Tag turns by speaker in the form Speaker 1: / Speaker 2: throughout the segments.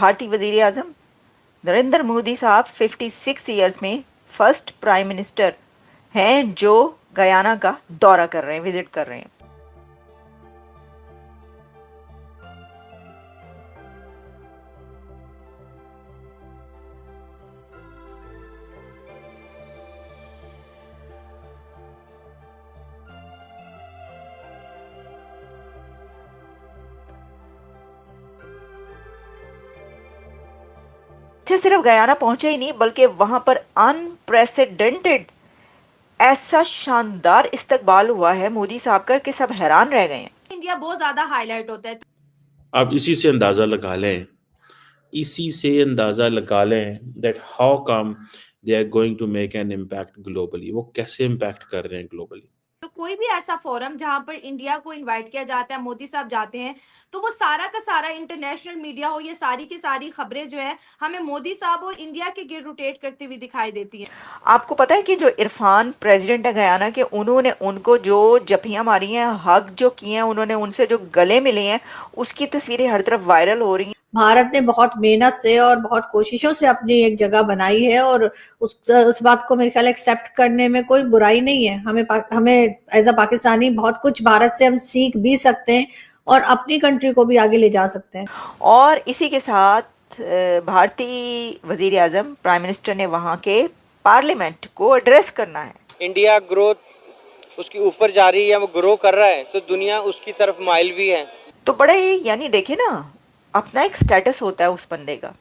Speaker 1: भारतीय वजीर आजम नरेंद्र मोदी साहब 56 ईयर्स में फर्स्ट प्राइम मिनिस्टर हैं जो गयाना का दौरा कर रहे हैं, विजिट कर रहे हैं। सिर्फ गयाना पहुंचे ही नहीं बल्कि वहां पर अनप्रेसिडेंटेड ऐसा शानदार इस्तकबाल हुआ है मोदी साहब का कि सब हैरान रह गए हैं।
Speaker 2: इंडिया बहुत ज्यादा हाईलाइट होता है।
Speaker 3: आप इसी से अंदाजा लगा लें that how come they are going to make an impact globally. वो कैसे इम्पैक्ट कर रहे हैं ग्लोबली।
Speaker 2: तो कोई भी ऐसा फोरम जहां पर इंडिया को इनवाइट किया जाता है, मोदी साहब जाते हैं, तो वो सारा का सारा इंटरनेशनल मीडिया हो, ये सारी की सारी खबरें जो है हमें मोदी साहब और इंडिया के गिर्द रोटेट करती हुई दिखाई देती हैं।
Speaker 1: आपको पता है कि जो इरफान प्रेसिडेंट है गयाना के, उन्होंने उनको जो जफियां मारी हैं, हक जो किए हैं, उन्होंने उनसे जो गले मिले हैं, उसकी तस्वीरें हर तरफ वायरल हो रही हैं।
Speaker 4: भारत ने बहुत मेहनत से और बहुत कोशिशों से अपनी एक जगह बनाई है और उस बात को मेरे ख्याल एक्सेप्ट करने में कोई बुराई नहीं है। हमें एज अ पाकिस्तानी बहुत कुछ भारत से हम सीख भी सकते हैं और अपनी कंट्री को भी आगे ले जा सकते हैं।
Speaker 1: और इसी के साथ भारतीय वजीर आजम प्राइम मिनिस्टर ने वहां के पार्लियामेंट को एड्रेस करना है।
Speaker 5: इंडिया ग्रोथ उसकी ऊपर जा रही है, वो ग्रो कर रहा है, तो दुनिया उसकी तरफ माइल भी है।
Speaker 1: तो बड़ा ही यानी देखे ना, अपना एक स्टेटस होता है उस बंदे का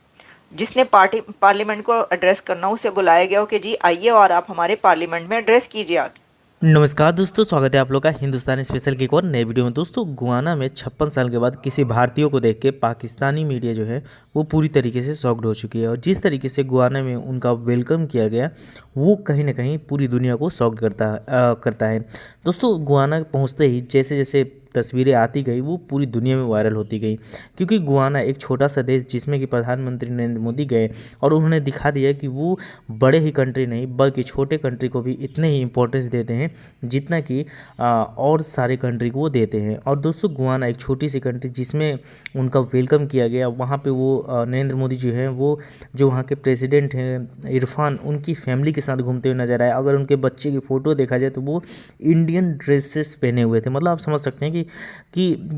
Speaker 1: जिसने पार्लियामेंट को एड्रेस करना, उसे बुलाया गया हो कि जी आइए और आप हमारे पार्लियामेंट में एड्रेस कीजिए आगे।
Speaker 6: नमस्कार दोस्तों, स्वागत है आप लोग का हिंदुस्तानी स्पेशल की एक और नए वीडियो में। दोस्तों, गुयाना में 56 साल के बाद किसी भारतीय को देख के पाकिस्तानी मीडिया जो है वो पूरी तरीके से शॉक्ड हो चुकी है और जिस तरीके से गुयाना में उनका वेलकम किया गया वो कहीं ना कहीं पूरी दुनिया को शॉक्ड करता है। दोस्तों, गुयाना पहुंचते ही जैसे जैसे तस्वीरें आती गई वो पूरी दुनिया में वायरल होती गई, क्योंकि गुयाना एक छोटा सा देश जिसमें कि प्रधानमंत्री नरेंद्र मोदी गए और उन्होंने दिखा दिया कि वो बड़े ही कंट्री नहीं बल्कि छोटे कंट्री को भी इतने ही इम्पोर्टेंस देते हैं जितना कि और सारे कंट्री को वो देते हैं। और दोस्तों, गुयाना एक छोटी सी कंट्री जिसमें उनका वेलकम किया गया, वहाँ पे वो नरेंद्र मोदी जो है वो जो वहाँ के प्रेसिडेंट हैं इरफान, उनकी फैमिली के साथ घूमते हुए नजर आए। अगर उनके बच्चे की फ़ोटो देखा जाए तो वो इंडियन ड्रेसेस पहने हुए थे। मतलब आप समझ सकते हैं कि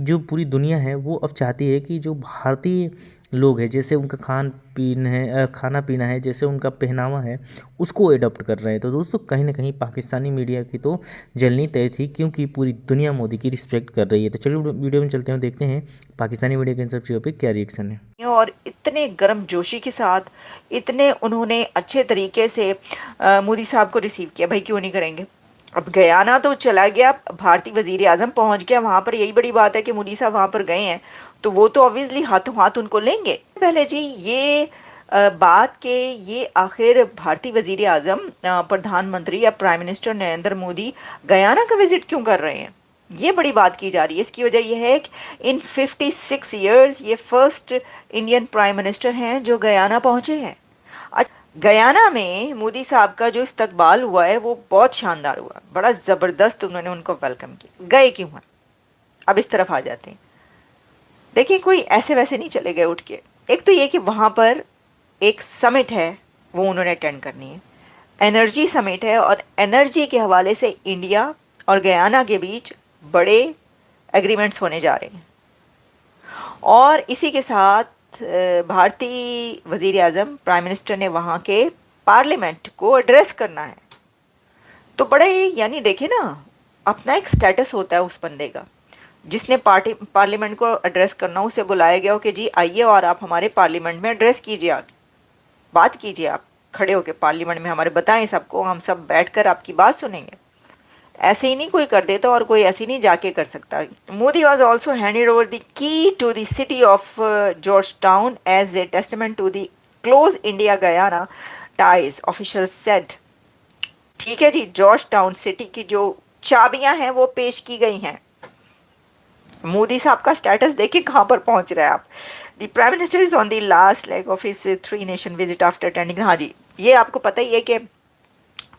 Speaker 6: जो पूरी दुनिया है वो अब चाहती है कि जो भारतीय लोग हैं, जैसे उनका खाना पीना है, जैसे उनका पहनावा है, उसको अडॉप्ट कर रहे हैं। तो दोस्तों, कहीं ना कहीं पाकिस्तानी मीडिया की तो जलनी तय थी, क्योंकि पूरी दुनिया मोदी की रिस्पेक्ट कर रही है। तो चलिए वीडियो में चलते हैं, देखते हैं पाकिस्तानी मीडिया के इन सब चीज़ों पर क्या रिएक्शन है।
Speaker 1: और इतने गर्म जोशी के साथ, इतने उन्होंने अच्छे तरीके से मोदी साहब को रिसीव किया। भाई क्यों नहीं करेंगे। अब गयाना तो चला गया, भारतीय वजीर आजम पहुंच गया वहां पर, यही बड़ी बात है कि मोदी साहब वहां पर गए हैं तो वो तो ऑब्वियसली हाथों हाथ उनको लेंगे। पहले जी ये बात के ये आखिर भारतीय वजीर आजम प्रधानमंत्री या prime minister Narendra Modi Guyana का विजिट क्यों कर रहे हैं, ये बड़ी बात की जा रही है। इसकी वजह यह है कि इन 56 ईयर्स ये फर्स्ट इंडियन प्राइम मिनिस्टर हैं जो गयाना पहुंचे हैं। गयाना में मोदी साहब का जो इस्तकबाल हुआ है वो बहुत शानदार हुआ, बड़ा ज़बरदस्त उन्होंने उनको वेलकम किया। गए क्यों हैं, अब इस तरफ आ जाते हैं। देखिए, कोई ऐसे वैसे नहीं चले गए उठ के। एक तो ये कि वहाँ पर एक समिट है, वो उन्होंने अटेंड करनी है, एनर्जी समिट है, और एनर्जी के हवाले से इंडिया और गयाना के बीच बड़े एग्रीमेंट्स होने जा रहे हैं। और इसी के साथ भारतीय वजीर आजम प्राइम मिनिस्टर ने वहाँ के पार्लियामेंट को एड्रेस करना है। तो बड़े ही यानी देखे ना, अपना एक स्टेटस होता है उस बंदे का जिसने पार्लियामेंट को एड्रेस करना, उसे बुलाया गया हो कि जी आइए और आप हमारे पार्लियामेंट में एड्रेस कीजिए आगे, बात कीजिए, आप खड़े होकर पार्लियामेंट में हमारे बताएं सबको, हम सब बैठकर आपकी बात सुनेंगे। ऐसे ही नहीं कोई कर देता और कोई ऐसे नहीं जाके कर सकता। Modi was also handed over the key to the city of Georgetown as a testament to the close India Guyana ties, official said. ठीक है जी, जॉर्ज टाउन सिटी की जो चाबियां हैं वो पेश की गई हैं। मोदी साहब का स्टेटस देखिए कहाँ पर पहुंच रहा है आप। The prime minister is on the last leg of his 3 nation visit after attending. हाँ जी, ये आपको पता ही है कि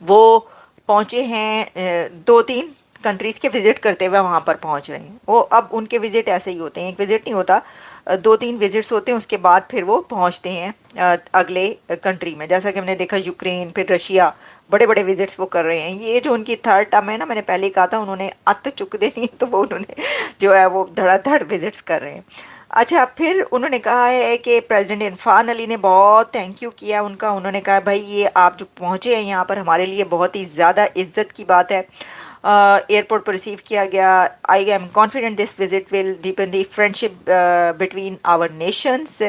Speaker 1: वो पहुंचे हैं 2-3 कंट्रीज़ के विज़िट करते हुए वहाँ पर पहुंच रहे हैं। वो अब उनके विज़िट ऐसे ही होते हैं, एक विज़िट नहीं होता, 2-3 विजिट्स होते हैं, उसके बाद फिर वो पहुंचते हैं अगले कंट्री में। जैसा कि हमने देखा यूक्रेन, फिर रशिया, बड़े बड़े विजिट्स वो कर रहे हैं। ये जो उनकी थर्ड टर्म है ना, मैंने पहले ही कहा था उन्होंने अत चुक देनी, तो वो उन्होंने जो है वो धड़ाधड़ विजिट्स कर रहे हैं। अच्छा, फिर उन्होंने कहा है कि प्रेसिडेंट इरफान अली ने बहुत थैंक यू किया उनका। उन्होंने कहा भाई ये आप जो पहुँचे हैं यहाँ पर हमारे लिए बहुत ही ज़्यादा इज्जत की बात है। एयरपोर्ट पर रिसीव किया गया। I am confident this visit will deepen the friendship between our nations.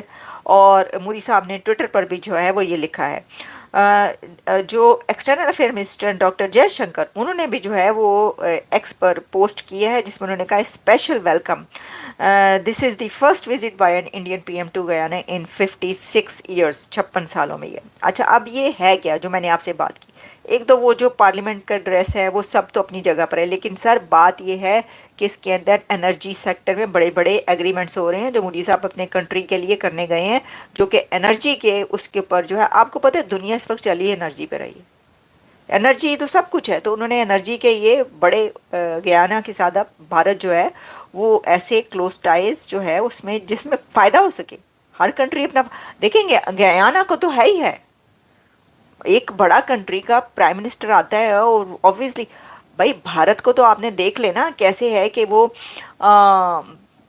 Speaker 1: और मोदी साहब ने ट्विटर पर भी जो है वो ये लिखा है। जो external affair minister doctor Jaishankar, उन्होंने भी जो है वो एक्स पर पोस्ट किया है जिसमें उन्होंने कहा special welcome, this is the first visit by an Indian PM to Guyana in 56 years, 56 सालों में ये। अच्छा, अब ये है क्या जो मैंने आपसे बात की, एक तो वो जो पार्लियामेंट का ड्रेस है वो सब तो अपनी जगह पर है, लेकिन सर बात ये है कि इसके अंदर एनर्जी सेक्टर में बड़े बड़े एग्रीमेंट्स हो रहे हैं जो मोदी साहब अपने कंट्री के लिए करने गए हैं, जो कि एनर्जी के उसके ऊपर जो है, आपको पता है दुनिया इस वक्त चली है एनर्जी पर रही है, एनर्जी तो सब कुछ है। तो उन्होंने एनर्जी के ये बड़े गयाना के साथ अब भारत जो है वो ऐसे क्लोज टाइज जो है उसमें जिसमें फ़ायदा हो सके, हर कंट्री अपना देखेंगे। गयाना को तो है ही है, एक बड़ा कंट्री का प्राइम मिनिस्टर आता है और ऑब्वियसली भाई भारत को तो आपने देख लेना कैसे है कि वो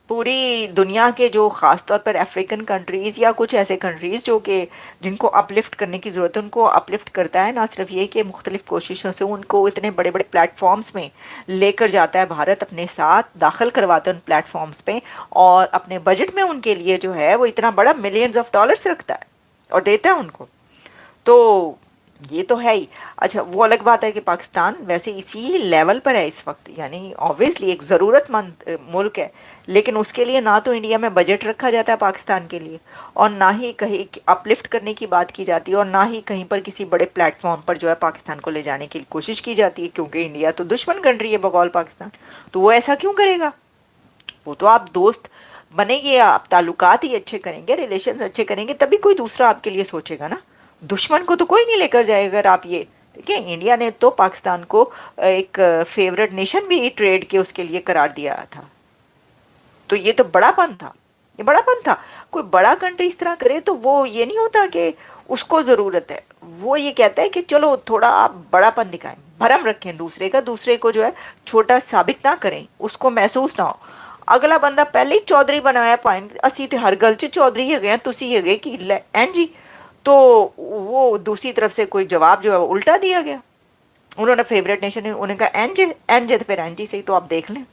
Speaker 1: पूरी दुनिया के जो ख़ास तौर पर अफ्रीकन कंट्रीज़ या कुछ ऐसे कंट्रीज़ जो कि जिनको अपलिफ्ट करने की ज़रूरत है उनको अपलिफ्ट करता है। ना सिर्फ ये कि मुख्तलिफ़ कोशिशों से उनको इतने बड़े बड़े प्लेटफॉर्म्स में लेकर जाता है भारत, अपने साथ दाखिल करवाता है उन प्लेटफॉर्म्स पे, और अपने बजट में उनके लिए जो है वो इतना बड़ा मिलियंस ऑफ डॉलर्स रखता है और देता है उनको। तो ये तो है ही। अच्छा, वो अलग बात है कि पाकिस्तान वैसे इसी लेवल पर है इस वक्त, यानी ऑब्वियसली एक ज़रूरतमंद मुल्क है, लेकिन उसके लिए ना तो इंडिया में बजट रखा जाता है पाकिस्तान के लिए, और ना ही कहीं अपलिफ्ट करने की बात की जाती है, और ना ही कहीं पर किसी बड़े प्लेटफॉर्म पर जो है पाकिस्तान को ले जाने की कोशिश की जाती है, क्योंकि इंडिया तो दुश्मन कंट्री है बकौल पाकिस्तान। तो वो ऐसा क्यों करेगा? वो तो आप दोस्त बनेंगे, आप ताल्लुकात ही अच्छे करेंगे, रिलेशंस अच्छे करेंगे, तभी कोई दूसरा आपके लिए सोचेगा ना। दुश्मन को तो कोई नहीं लेकर जाएगा। अगर आप ये देखिए, इंडिया ने तो पाकिस्तान को एक फेवरेट नेशन भी ट्रेड के उसके लिए करार दिया था, तो ये तो बड़ापन था, ये बड़ापन था। कोई बड़ा कंट्री इस तरह करे तो वो ये नहीं होता कि उसको ज़रूरत है, वो ये कहता है कि चलो थोड़ा आप बड़ापन दिखाएं, भरम रखें दूसरे का, दूसरे को जो है छोटा साबित ना करें, उसको महसूस ना हो। अगला बंदा पहले ही चौधरी बनाया पॉइंट, असी तो हर गल च चौधरी है गए, तुसी है गए कि एन जी, तो वो दूसरी तरफ से कोई जवाब जो है वो उल्टा दिया गया। उन्होंने फेवरेट नेशन, उन्होंने कहा एन जे तो फिर एन जी से ही तो आप देख लें,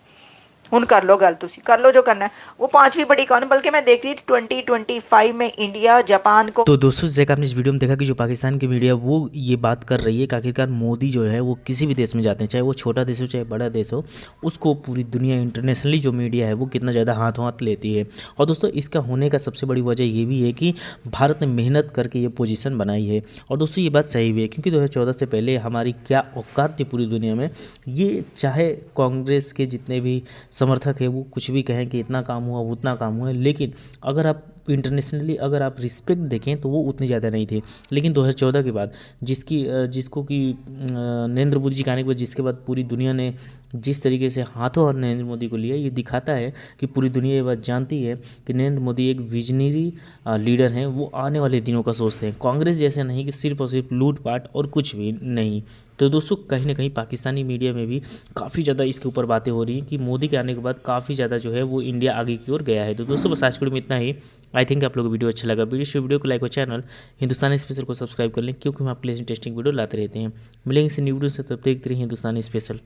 Speaker 1: हुन कर लो गल, तुसी कर लो जो करना है। वो 5वीं बड़ी कौन, बल्कि मैं देख रही थी 2025 में इंडिया जापान को।
Speaker 6: तो दोस्तों, जैसे आपने इस वीडियो में देखा कि जो पाकिस्तान की मीडिया वो ये बात कर रही है कि आखिरकार मोदी जो है वो किसी भी देश में जाते हैं, चाहे वो छोटा देश हो चाहे बड़ा देश हो, उसको पूरी दुनिया इंटरनेशनली जो मीडिया है वो कितना ज़्यादा हाथों हाथ लेती है। और दोस्तों, इसका होने का सबसे बड़ी वजह ये भी है कि भारत ने मेहनत करके ये पोजीशन बनाई है। और दोस्तों, ये बात सही भी है, क्योंकि 2014 से पहले हमारी क्या औकात थी पूरी दुनिया में। ये चाहे कांग्रेस के जितने भी समर्थक है वो कुछ भी कहें कि इतना काम हुआ उतना काम हुआ, लेकिन अगर आप इंटरनेशनली अगर आप रिस्पेक्ट देखें तो वो उतनी ज़्यादा नहीं थी। लेकिन 2014 के बाद जिसको कि नरेंद्र मोदी जी के आने के बाद, जिसके बाद पूरी दुनिया ने जिस तरीके से हाथों हाथ नरेंद्र मोदी को लिया, ये दिखाता है कि पूरी दुनिया ये बात जानती है कि नरेंद्र मोदी एक विजनरी लीडर हैं, वो आने वाले दिनों का सोचते हैं, कांग्रेस जैसे नहीं कि सिर्फ और सिर्फ लूटपाट और कुछ भी नहीं। तो दोस्तों, कहीं ना कहीं पाकिस्तानी मीडिया में भी काफ़ी ज़्यादा इसके ऊपर बातें हो रही हैं कि मोदी के आने के बाद काफ़ी ज़्यादा जो है वो इंडिया आगे की ओर गया है। तो दोस्तों, बस आज के वीडियो में इतना ही। आई थिंक आप लोगों को वीडियो अच्छा लगा। वीडियो को लाइक और चैनल हिंदुस्तानी स्पेशल को सब्सक्राइब कर लें, क्योंकि हम आपके लिए इंटरेस्टिंग वीडियो लाते रहते हैं। मिलेंगे इस न्यू वीडियो से, तब तक देखते रहिए हिंदुस्तानी स्पेशल।